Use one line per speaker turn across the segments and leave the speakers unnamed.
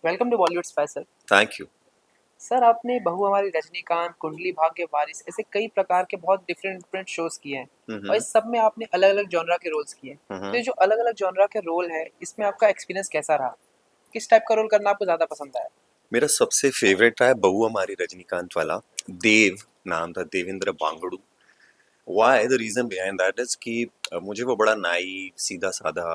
Welcome to Bollywood special.
Thank you.
Sir आपने बहू हमारी रजनीकांत, कुंडली भाग्य, वारिस ऐसे कई प्रकार के बहुत डिफरेंट डिफरेंट शोज किए हैं और
हम्म।
इस सब में आपने अलग अलग जॉनरा के रोल्स किए हैं। तो
हम्म।
ये जो अलग अलग जॉनरा के रोल है इसमें आपका एक्सपीरियंस कैसा रहा? किस टाइप का रोल करना आपको ज़्यादा पसंद आया?
मेरा सबसे फेवरेट रहा है बहू हमारी रजनीकांत वाला। देव नाम था, Devendra Bangdu. Why the reason behind that is कि मुझे वो बड़ा नाई सीधा साधा,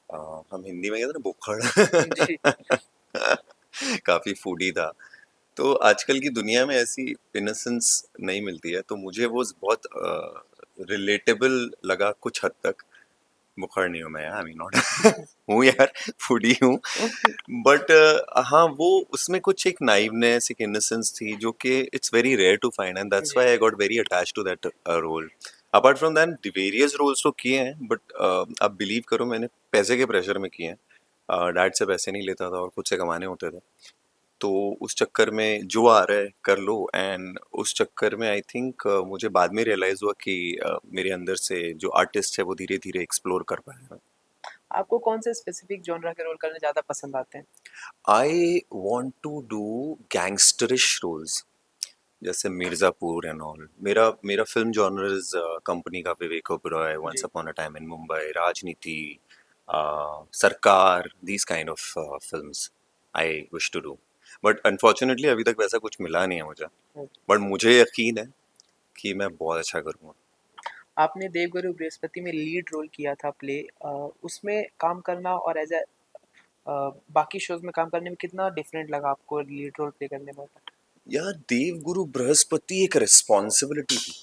हम हिंदी में कहते हैं ना,
जी।
बुक्खड़। काफी फूडी था। तो आजकल की दुनिया में ऐसी इनोसेंस नहीं मिलती है, तो मुझे वो बहुत रिलेटेबल लगा कुछ हद तक। बुखार नहीं हूँ मैं, आई मीन नॉट। हूँ यार, फूडी हूँ। बट हाँ, वो उसमें कुछ एक नाइवनेस, एक इनोसेंस थी जो कि it's very rare to find, and that's
जी।
Why I got very attached to that role. Apart from that various roles तो किए हैं, बट आप बिलीव करो, मैंने पैसे के प्रेशर में किए हैं। डैड से पैसे नहीं लेता था और खुद से कमाने होते थे, तो उस चक्कर में जो आ रहा है कर लो। एंड उस चक्कर में आई थिंक मुझे बाद में रियलाइज हुआ कि मेरे अंदर से जो आर्टिस्ट है वो धीरे धीरे एक्सप्लोर कर पाया।
आपको कौन से स्पेसिफिक जॉनरा के रोल करने ज़्यादा पसंद आते हैं?
I want to do gangsterish roles, जैसे मिर्जापुर एंड ऑल। मेरा मेरा फिल्म जॉनर इज कंपनी का विवेक ओबरॉय, वंस
जी।
Upon a time in Mumbai, Rajneeti, Sarkar, these kind of films I wish to do. But unfortunately अभी तक वैसा कुछ मिला नहीं है मुझे। बट मुझे यकीन है कि मैं बहुत अच्छा करूँगा।
आपने देवगुरु बृहस्पति में लीड रोल किया था प्ले, उसमें काम करना और एज ए बाकी शोज में काम करने में कितना डिफरेंट लगा आपको लीड रोल प्ले करने में?
यार, देवगुरु बृहस्पति एक रिस्पॉन्सिबिलिटी थी।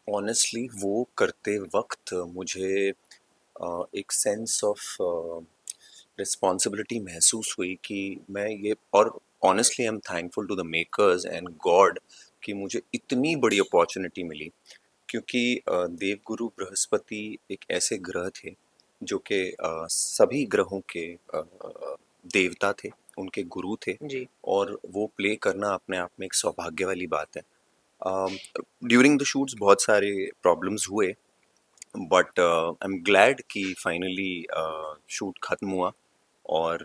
ऑनेस्टली वो करते वक्त मुझे एक सेंस ऑफ रिस्पॉन्सिबिलिटी महसूस हुई कि मैं ये, और honestly I am thankful to the makers and God कि मुझे इतनी बड़ी अपॉर्चुनिटी मिली। क्योंकि देवगुरु बृहस्पति एक ऐसे ग्रह थे जो कि सभी ग्रहों के देवता थे, उनके गुरु थे।
जी।
और वो प्ले करना अपने आप में एक सौभाग्य वाली बात है। ड्यूरिंग द शूट्स बहुत सारे प्रॉब्लम्स हुए, बट आई एम ग्लैड कि फाइनली शूट खत्म हुआ। और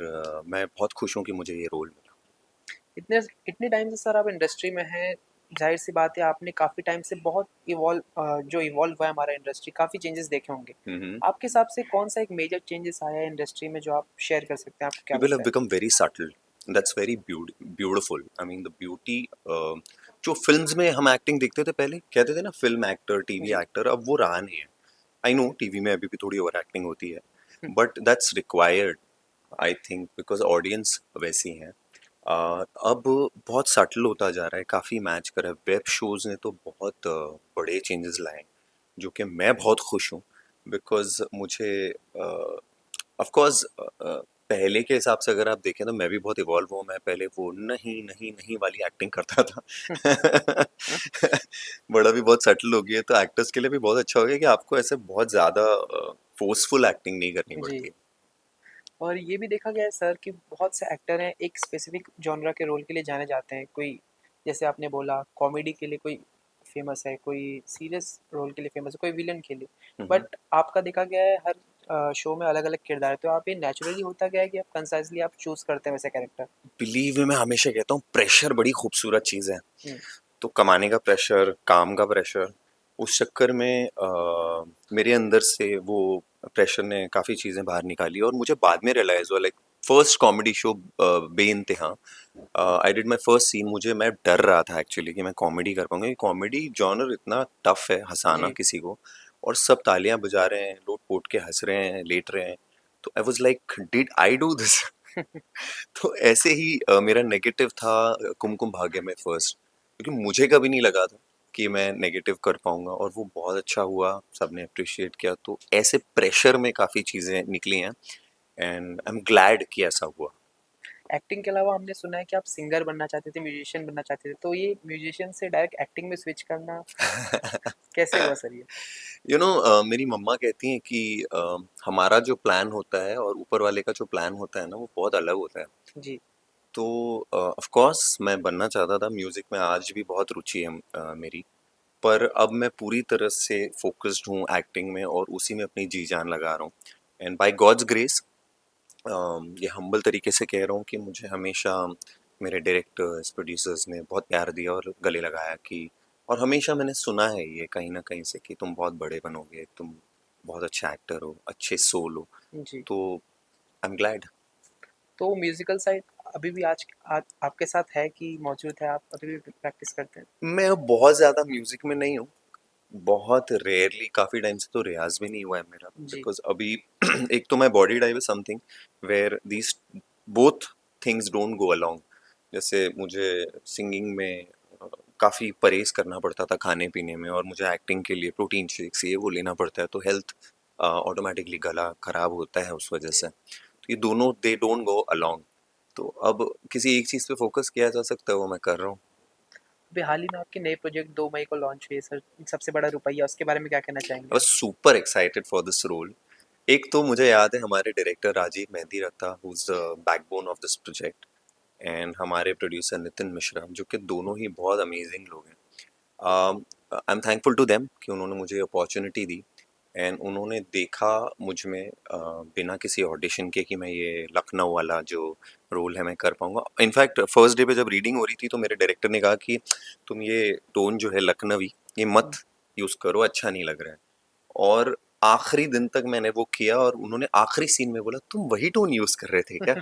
मैं बहुत खुश हूँ कि मुझे ये रोल मिला।
इतने इतने टाइम से सर आप इंडस्ट्री में हैं, जाहिर सी बात है आपने काफ़ी टाइम से बहुत जो इवॉल्व हुआ है हमारा इंडस्ट्री, काफ़ी चेंजेस देखे होंगे।
हम्म।
आपके हिसाब से कौन सा एक मेजर चेंजेस आया है इंडस्ट्री में जो आप शेयर कर सकते हैं? आपको क्या
People
लगता
have
है?
become very subtle. That's very beautiful. I mean, the beauty. जो फिल्म्स में हम एक्टिंग देखते थे पहले, कहते थे ना फिल्म एक्टर, टीवी
जी।
एक्टर, अब वो रहा नहीं है। आई नो टीवी में अभी भी थोड़ी ओवर एक्टिंग होती है, but that's required, I think, because audience वैसी है। अब बहुत सटल होता जा रहा है, काफ़ी मैच कर रहा है। वेब शोज़ ने तो बहुत बड़े चेंजेस लाए, जो कि मैं बहुत खुश हूँ। बिकॉज मुझे ऑफ कोर्स पहले के हिसाब से अगर आप देखें तो मैं भी बहुत इवॉल्व हुआ। मैं पहले वो नहीं नहीं नहीं वाली एक्टिंग करता था। बड़ा भी बहुत सेटल हो गया है, तो एक्टर्स के लिए भी बहुत अच्छा हो गया कि आपको ऐसे बहुत ज़्यादा फोर्सफुल एक्टिंग नहीं करनी
जी।
पड़ती है।
और ये भी देखा गया है सर कि बहुत से एक्टर हैं एक स्पेसिफिक जॉनरा के रोल के लिए जाने जाते हैं। कोई, जैसे आपने बोला, कॉमेडी के लिए कोई फेमस है, कोई सीरियस रोल के लिए फेमस है, कोई विलन के लिए।
हम्म।
बट आपका देखा गया है हर शो में अलग अलग किरदार है, तो आप ये नेचुरली होता गया है कि आप कंसाइजली आप चूज करते हैं वैसे कैरेक्टर?
बिलीव में, मैं हमेशा कहता हूँ प्रेशर बड़ी खूबसूरत चीज़ है।
हम्म।
तो कमाने का प्रेशर, काम का प्रेशर, उस चक्कर में मेरे अंदर से वो प्रेशर ने काफ़ी चीज़ें बाहर निकाली। और मुझे बाद में रियलाइज हुआ, like first comedy show Beintehaa, I did my first scene. मैं डर रहा था एक्चुअली कि मैं कॉमेडी कर पाऊंगा। कॉमेडी जॉनर इतना टफ है हंसाना
जी।
किसी को, और सब तालियां बजा रहे हैं, लोट पोट के हंस रहे हैं, लेट रहे हैं। तो I was like, did I do this? तो ऐसे ही मेरा नेगेटिव था कुमकुम भाग्य में फर्स्ट, क्योंकि मुझे कभी नहीं लगा था कि मैं नेगेटिव कर पाऊंगा, और वो बहुत अच्छा हुआ, सबने अप्रिशिएट किया। तो ऐसे प्रेशर में काफ़ी चीज़ें निकली हैं, एंड आई एम ग्लैड कि ऐसा हुआ।
एक्टिंग के अलावा हमने सुना है कि आप सिंगर बनना चाहते थे, म्यूजिशियन बनना चाहते थे, तो ये म्यूजिशियन से डायरेक्ट एक्टिंग में स्विच करना कैसे हुआ सर ये?
मेरी मम्मा कहती हैं कि हमारा जो प्लान होता है और ऊपर वाले का जो प्लान होता है ना, वो बहुत अलग होता है।
जी।
तो ऑफ कोर्स मैं बनना चाहता था, म्यूज़िक में आज भी बहुत रुचि है मेरी। पर अब मैं पूरी तरह से फोकस्ड हूँ एक्टिंग में, और उसी में अपनी जी जान लगा रहा हूँ। एंड बाय गॉड्स ग्रेस ये हम्बल तरीके से कह रहा हूँ कि मुझे हमेशा मेरे डायरेक्टर्स, प्रोड्यूसर्स ने बहुत प्यार दिया और गले लगाया कि, और हमेशा मैंने सुना है ये कहीं न कहीं से कि तुम बहुत बड़े बनोगे, तुम बहुत अच्छे एक्टर हो, अच्छे सोल हो,
जी।
तो आई एम ग्लैड।
तो म्यूज़िकल साइड अभी भी आज आपके साथ है कि मौजूद है, आप अभी भी प्रैक्टिस करते हैं?
मैं अब बहुत ज़्यादा म्यूज़िक में नहीं हूँ, बहुत रेयरली, काफ़ी टाइम से तो रियाज़ भी नहीं हुआ है मेरा,
जी।
बिकॉज़ अभी एक तो my body type is something where these both things don't go along. जैसे मुझे सिंगिंग में काफ़ी परहेज़ करना पड़ता था खाने-पीने में, और मुझे एक्टिंग के लिए प्रोटीन शेक्स ये वो लेना पड़ता है, तो हेल्थ ऑटोमैटिकली गला खराब होता है उस वजह से। तो ये दोनों दे डोंट गो अलोंग। तो अब किसी एक चीज़ पे फ़ोकस किया जा सकता है, वो मैं कर रहा हूँ।
अभी हाल ही में आपके नए प्रोजेक्ट 2 मई को लॉन्च हुए सर, सबसे बड़ा रुपया, उसके बारे में क्या कहना
आई
चाहेंगे
वाज़
आप?
Super excited for this role. एक तो मुझे याद है हमारे director Rajeev Mehandi Ratha, who is the backbone of this project, and हमारे प्रोड्यूसर नितिन मिश्रा, जो कि दोनों ही बहुत अमेजिंग लोग हैं। I am thankful to them कि उन्होंने मुझे अपॉर्चुनिटी दी, एंड उन्होंने देखा मुझ में बिना किसी ऑडिशन के कि मैं ये लखनऊ वाला जो रोल है मैं कर पाऊंगा। इनफैक्ट फर्स्ट डे पे जब रीडिंग हो रही थी तो मेरे डायरेक्टर ने कहा कि तुम ये टोन जो है लखनवी ये मत यूज़ करो, अच्छा नहीं लग रहा है। और आखिरी दिन तक मैंने वो किया, और उन्होंने आखिरी सीन में बोला तुम वही टोन यूज़ कर रहे थे क्या?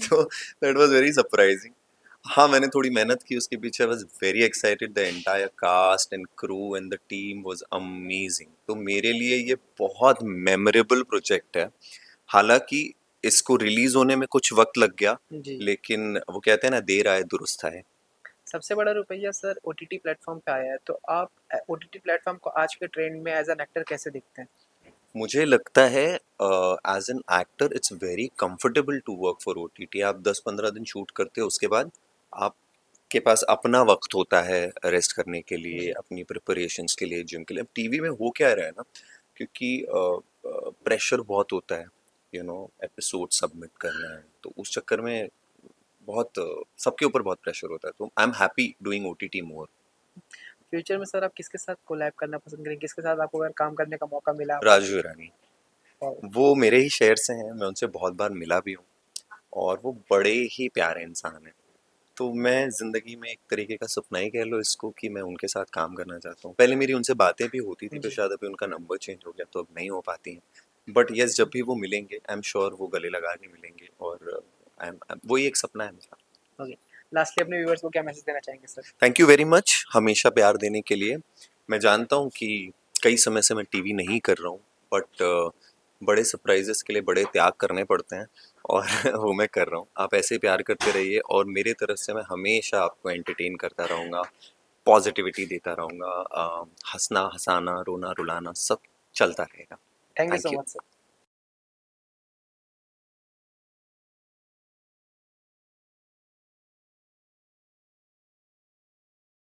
तो दैट वाज वेरी सरप्राइजिंग। हाँ, मैंने थोड़ी मेहनत की उसके पीछे। I was very excited, the entire cast and crew and the team was amazing. तो मेरे लिए ये बहुत मेमोरेबल प्रोजेक्ट है। हालांकि इसको रिलीज होने में कुछ वक्त लग गया,
जी।
लेकिन वो कहते हैं ना, देर आए दुरुस्त आए।
सबसे बड़ा रुपया सर ओटीटी प्लेटफ़ॉर्म पे आया है, तो आप ओटीटी प्लेटफ़ॉर्म को आज के ट्रेंड में एज़ एन एक्टर कैसे देखते हैं?
मुझे लगता है as an actor it's very comfortable to work for OTT. आप 10-15 दिन शूट करते हो, उसके बाद आपके पास अपना वक्त होता है रेस्ट करने के लिए,
जी।
अपनी प्रिपरेशंस के लिए, जिम के लिए। अब टीवी में हो क्या रहा है ना, क्योंकि प्रेशर बहुत होता है, एपिसोड सबमिट करना है, तो उस चक्कर में बहुत सबके ऊपर बहुत प्रेशर होता है, तो I am happy doing OTT more.
Future में सर आप किसके साथ कोलैब करना पसंद करेंगे? किसके साथ आपको अगर काम करने का मौका मिला आप
राजू ईरानी,
और
वो मेरे ही शहर से हैं, मैं उनसे बहुत बार मिला भी हूँ, और वो बड़े ही प्यारे इंसान हैं। तो मैं ज़िंदगी में एक तरीके का सपना ही कह लो इसको कि मैं उनके साथ काम करना चाहता हूँ। पहले मेरी उनसे बातें भी होती थी, फिर
जी।
शायद अभी उनका नंबर चेंज हो गया तो अब नहीं हो पाती हैं। बट यस, जब भी वो मिलेंगे आई एम श्योर वो गले लगा के मिलेंगे, और वही एक सपना है मेरा।
ओके। लास्टली अपने व्यूअर्स को क्या मैसेज देना चाहेंगे sir?
Thank you very much हमेशा प्यार देने के लिए। मैं जानता हूँ कि कई समय से मैं टीवी नहीं कर रहा हूँ, बट बड़े सरप्राइजेस के लिए बड़े त्याग करने पड़ते हैं, और वो मैं कर रहा हूँ। आप ऐसे प्यार करते रहिए, और मेरे तरफ से मैं हमेशा आपको एंटरटेन करता रहूँगा, पॉजिटिविटी देता रहूँगा, हंसना हंसाना रोना रुलाना सब चलता रहेगा।
Thank you
thank
so
you.
Much sir.